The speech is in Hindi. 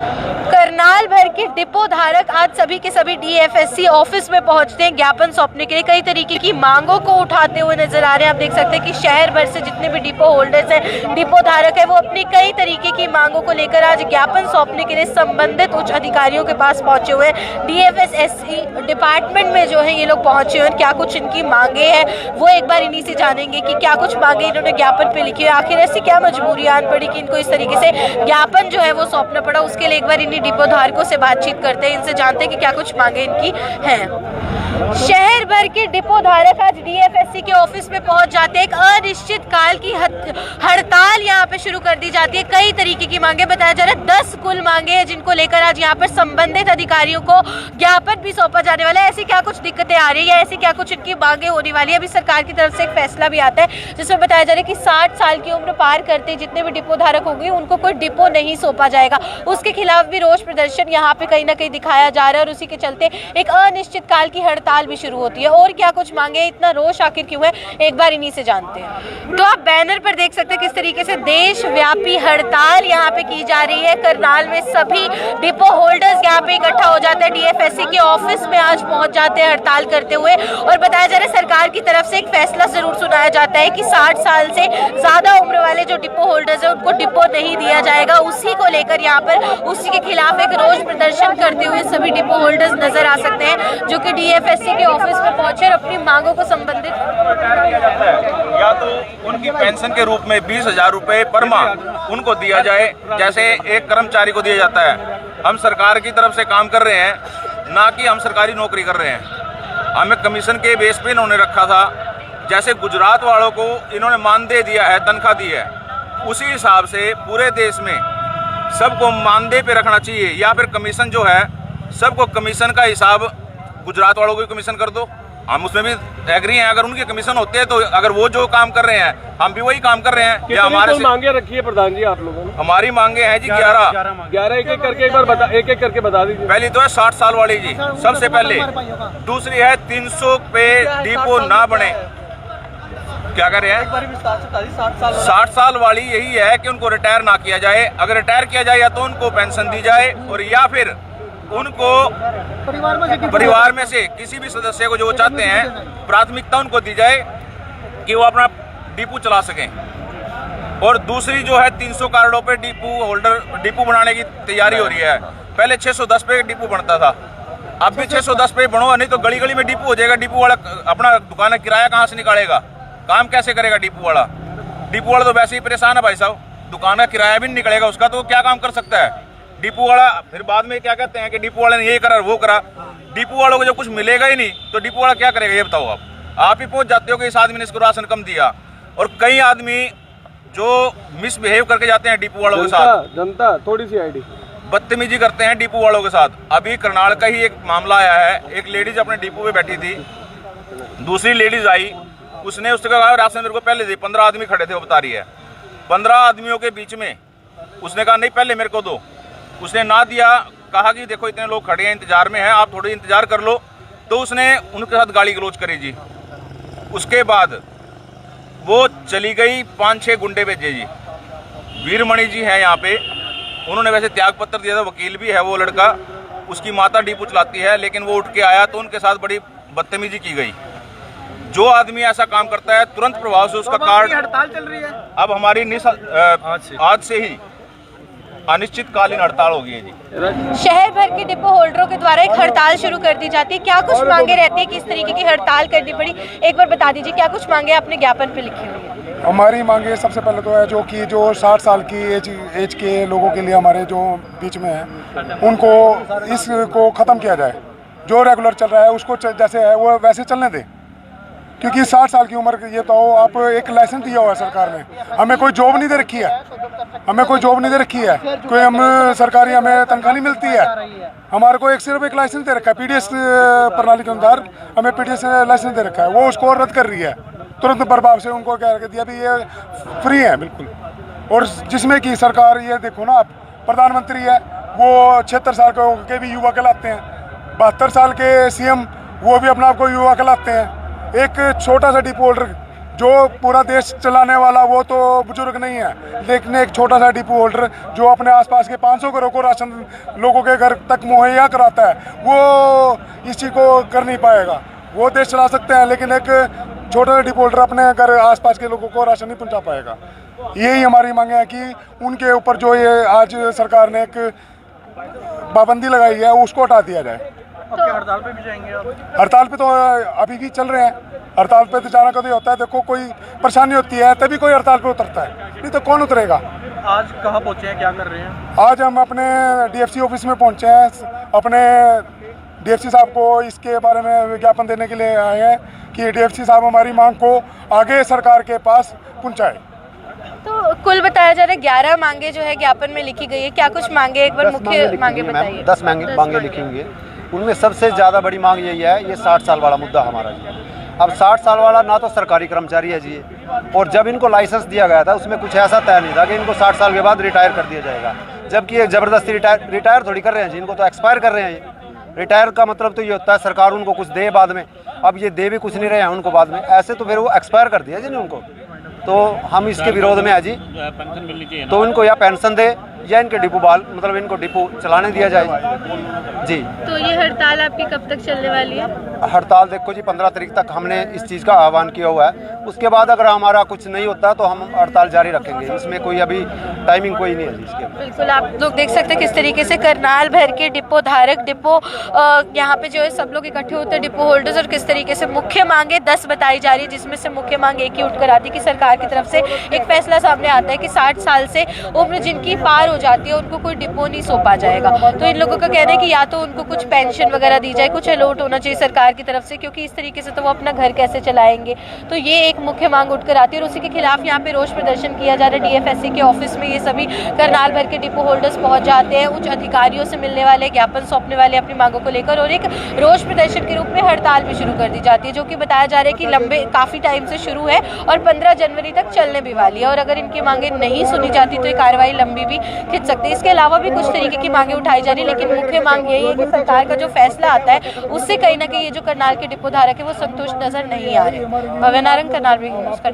करनाल भर के डिपो धारक आज सभी के सभी डीएफएससी ऑफिस में पहुंचते हैं ज्ञापन सौंपने के लिए। कई तरीके की मांगों को उठाते हुए नजर आ रहे हैं। आप देख सकते हैं कि शहर भर से जितने भी डिपो होल्डर्स हैं, डिपो धारक है, वो अपनी कई तरीके की मांगों को लेकर आज ज्ञापन सौंपने के लिए संबंधित उच्च अधिकारियों के पास पहुंचे हुए हैं। डीएफएससी डिपार्टमेंट में जो है ये लोग पहुंचे हुए हैं। क्या कुछ इनकी मांगे हैं वो एक बार इन्हीं से जानेंगे कि क्या कुछ मांगे इन्होंने ज्ञापन पे लिखी है, आखिर ऐसी क्या मजबूरी आन पड़ी कि इनको इस तरीके से ज्ञापन जो है वो सौंपना पड़ा। उसके लिए एक बार इन्हीं डिपो धारकों से बातचीत करते हैं, इनसे जानते हैं कि क्या कुछ मांगे इनकी हैं। शहर भर के डिपो धारक आज डीएफएससी के ऑफिस में पहुंच जाते हैं। एक अनिश्चित काल की हड़ताल यहां पे शुरू कर दी जाती है। कई तरीके की मांगे बताया जा रहा है, 10 कुल मांगे हैं जिनको लेकर आज यहां पर संबंधित अधिकारियों को ज्ञापन भी सौंपा जाने वाला है। ऐसी क्या कुछ दिक्कतें आ रही है, ऐसी क्या कुछ इनकी मांगे होने वाली है। अभी सरकार की तरफ से एक फैसला भी आता है जिसमें बताया जा रहा है कि 60 साल की उम्र पार करते जितने भी डिपो धारक होंगे उनको कोई डिपो नहीं सौंपा जाएगा। उसके खिलाफ भी रोष प्रदर्शन यहाँ पे कहीं ना कहीं दिखाया जा रहा है और उसी के चलते एक अनिश्चित काल की हड़ताल भी शुरू होती है। और क्या कुछ मांगे, इतना रोष आखिर क्यों है, एक बार इन्हीं से जानते हैं। तो आप बैनर पर देख सकते हैं किस तरीके से देशव्यापी हड़ताल यहाँ पे की जा रही है। करनाल में सभी डिपो होल्डर्स यहाँ पे इकट्ठा हो जाते हैं, डीएफएससी के ऑफिस में आज पहुंच जाते हैं हड़ताल करते हुए। और बताया जा रहा है सरकार की तरफ से एक फैसला जरूर सुनाया जाता है कि 60 साल से ज्यादा उम्र वाले जो डिपो होल्डर्स है उनको डिपो नहीं दिया जाएगा। उसी को लेकर यहाँ पर उसी के खिलाफ एक रोष प्रदर्शन करते हुए सभी डिपो होल्डर्स नजर आ सकते हैं जो कि डीएफएससी के ऑफिस में पहुंचे और अपनी मांगों को संबंधित या तो उनकी पेंशन के रूप में 20,000 रुपए पर माह उनको दिया जाए जैसे एक कर्मचारी को दिया जाता है। हम सरकार की तरफ से काम कर रहे हैं, ना कि हम सरकारी नौकरी कर रहे हैं। हमें कमीशन के बेस पे इन्होंने रखा था। जैसे गुजरात वालों को इन्होंने मानदेय दिया है, तनख्वाह दी है, उसी हिसाब से पूरे देश में सबको मानदेय पे रखना चाहिए। या फिर कमीशन जो है सबको कमीशन का हिसाब गुजरात वालों को भी कमीशन कर दो। हम उसमें भी एग्री हैं। अगर उनके कमीशन होते हैं तो अगर वो जो काम कर रहे हैं हम भी वही काम कर रहे हैं। या हमारे मांगे रखी है प्रधान जी आप लोगों ने? हमारी मांगे हैं जी 11 एक एक करके एक बार एक एक करके बता दीजिए। पहली तो है 60 साल वाली जी, सबसे पहले। दूसरी है 300 पे डिपो ना बने। क्या कर रहे हैं? 60 साल वाली यही है कि उनको रिटायर ना किया जाए। अगर रिटायर किया जाए या तो उनको पेंशन दी जाए और या फिर उनको परिवार में से किसी भी सदस्य को जो चाहते हैं प्राथमिकता उनको दी जाए कि वो अपना डिपो चला सकें। और दूसरी जो है 300 कार्डों पे डिपो बनाने की तैयारी हो रही है। पहले 610 पे डिपो बनता था, अब भी 610 पे बनो, नहीं तो गली गली में डिपो हो जाएगा। डिपो वाला अपना दुकान का किराया कहाँ से निकालेगा, काम कैसे करेगा डिपो वाला? डिपो वाला तो वैसे ही परेशान है भाई साहब, दुकान का किराया भी नहीं निकलेगा उसका, तो क्या काम कर सकता है डिपो वाला? फिर बाद में क्या कहते हैं कि डिपो वाले ने ये करा वो करा। डिपो वालों को जब कुछ मिलेगा ही नहीं तो डिपो वाला क्या करेगा ये बताओ आप ही पहुंच जाते हो कि इस आदमी ने इसको राशन कम दिया। और कई आदमी जो मिसबिहेव करके जाते हैं डिपो वालों के साथ, जनता थोड़ी सी आईडी बदतमीजी करते हैं डिपो वालों के साथ। अभी करनाल का ही एक मामला आया है, एक लेडीज अपने डिपो पे बैठी थी, दूसरी लेडीज आई, उसने उससे कहा राशन मेरे को पहले दे। 15 आदमी खड़े थे, वो बता रही है। 15 आदमियों के बीच में उसने कहा नहीं पहले मेरे को दो। उसने ना दिया, कहा कि देखो इतने लोग खड़े हैं इंतजार में हैं, आप थोड़ी इंतजार कर लो। तो उसने उनके साथ गाली गलौज करी जी। उसके बाद वो चली गई, 5-6 गुंडे भेजे जी। वीरमणि जी हैं यहाँ पे, उन्होंने वैसे त्याग पत्र दिया था, वकील भी है वो लड़का, उसकी माता डिपो चलाती है, लेकिन वो उठ के आया तो उनके साथ बड़ी बदतमीजी की गई। जो आदमी ऐसा काम करता है तुरंत प्रभाव से उसका कार्ड। हड़ताल चल रही है अब हमारी आज से ही अनिश्चितकालीन हड़ताल होगी है जी। शहर भर के डिपो होल्डरों के द्वारा एक हड़ताल शुरू कर दी जाती है। क्या कुछ मांगे रहती है, किस तरीके की हड़ताल करनी पड़ी, एक बार बता दीजिए। क्या कुछ मांगे आपने ज्ञापन पे लिखी हुई है? हमारी मांगे सबसे पहले तो है जो 60 साल की एज के लोगों के लिए हमारे जो बीच में है उनको इसको ख़त्म किया जाए। जो रेगुलर चल रहा है उसको जैसे है वो वैसे चलने दें, क्योंकि 60 साल की उम्र ये तो आप एक लाइसेंस दिया हुआ है सरकार ने, हमें कोई जॉब नहीं दे रखी है, हमें कोई जॉब नहीं दे रखी है, कोई हम सरकारी हमें तनख्वाह नहीं मिलती है। हमारे को सिर्फ एक लाइसेंस दे रखा है, पीडीएस प्रणाली के अनुसार हमें पीडीएस लाइसेंस दे रखा है, वो उसको रद्द कर रही है तुरंत प्रभाव से। उनको क्या दिया भी ये फ्री है बिल्कुल। और जिसमें कि सरकार ये देखो ना, आप प्रधानमंत्री है वो 76 साल के भी युवा कहलाते हैं, 72 साल के सीएम वो भी अपने आप को युवा कहलाते हैं। एक छोटा सा डिपो होल्डर जो पूरा देश चलाने वाला वो तो बुजुर्ग नहीं है, लेकिन एक छोटा सा डिपो होल्डर जो अपने आसपास के 500 घरों को राशन लोगों के घर तक मुहैया कराता है, वो इस चीज़ को कर नहीं पाएगा। वो देश चला सकते हैं, लेकिन एक छोटा सा डिपो होल्डर अपने घर आसपास के लोगों को राशन नहीं पहुंचा पाएगा। यही हमारी मांग है कि उनके ऊपर जो ये आज सरकार ने एक पाबंदी लगाई है उसको हटा दिया जाए। हड़ताल पे भी जाएंगे आप? हड़ताल पे तो अभी भी चल रहे हैं। हड़ताल पे तो जाना कभी होता है, देखो कोई परेशानी होती है तभी कोई हड़ताल पे उतरता है, नहीं तो कौन उतरेगा। आज कहाँ पहुँचे हैं, क्या कर रहे हैं? आज हम अपने डीएफसी ऑफिस में पहुंचे हैं, अपने डीएफसी साहब को इसके बारे में विज्ञापन देने के लिए आए हैं कि डीएफसी साहब हमारी मांग को आगे सरकार के पास पहुंचाए। तो कुल बताया जा रहा है 11 मांगे जो है ज्ञापन में लिखी गई है, क्या कुछ मांगे एक बार मुख्य मांगे बताइए। 10 मांगे लिखेंगे, उनमें सबसे ज़्यादा बड़ी मांग यही है, ये 60 साल वाला मुद्दा हमारा जी। अब 60 साल वाला ना तो सरकारी कर्मचारी है जी, और जब इनको लाइसेंस दिया गया था उसमें कुछ ऐसा तय नहीं था कि इनको 60 साल के बाद रिटायर कर दिया जाएगा, जबकि ये ज़बरदस्ती रिटायर थोड़ी कर रहे हैं जी, इनको तो एक्सपायर कर रहे हैं ये। रिटायर का मतलब तो ये होता है सरकार उनको कुछ दे बाद में, अब ये दे भी कुछ नहीं रहे हैं उनको बाद में, ऐसे तो फिर वो एक्सपायर कर दिया जी ने उनको। तो हम इसके विरोध में है जी, तो इनको या पेंशन दे या इनके डिपो मतलब इनको डिपो चलाने दिया जाए जी। तो ये हड़ताल आपकी कब तक चलने वाली है? हड़ताल देखो जी 15 तारीख तक हमने इस चीज़ का आह्वान किया हुआ है, उसके बाद अगर हमारा कुछ नहीं होता तो हम हड़ताल जारी रखेंगे, इसमें कोई अभी टाइमिंग कोई नहीं है जी इसके। बिल्कुल, आप लोग देख सकते हैं किस तरीके से करनाल भर के डिपो धारक डिपो यहाँ पे जो है सब लोग इकट्ठे होते हैं डिपो होल्डर्स, और किस तरीके से मुख्य मांगे 10 बताई जा रही है, जिसमें से मुख्य मांग एक ही उठकर आती है कि सरकार की तरफ से एक फैसला सामने आता है कि 60 साल से उम्र जिनकी पार हो जाती है उनको कोई डिपो नहीं सौंपा जाएगा। तो इन लोगों का कहना है कि या तो उनको कुछ पेंशन वगैरह दी जाए, कुछ अलॉट होना चाहिए सरकार की तरफ से, क्योंकि इस तरीके से तो वो अपना घर कैसे चलाएंगे। तो ये एक मुख्य मांग उठकर आती है, और उसी के खिलाफ यहाँ पे रोष प्रदर्शन किया जा रहा है। डीएफएससी के ऑफिस में ये सभी करनाल भर के डिपो होल्डर्स पहुंच जाते हैं, उच्च अधिकारियों से मिलने वाले, ज्ञापन सौंपने वाले अपनी मांगों को लेकर, और एक रोष प्रदर्शन के रूप में हड़ताल भी शुरू कर दी जाती है, जो कि बताया जा रहा है कि लंबे काफ़ी टाइम से शुरू है और 15 जनवरी तक चलने भी वाली है। और अगर इनकी मांगे नहीं सुनी जाती तो ये कार्रवाई लंबी भी खिंच सकती है। इसके अलावा भी कुछ तरीके की मांगे उठाई जा रही है, लेकिन मुख्य मांग यही है कि सरकार का जो फैसला आता है उससे कहीं ना कहीं ये जो करनाल के डिपो धारक है वो संतुष्ट नजर नहीं आ रहे। भव्य नारंग, करनाल में।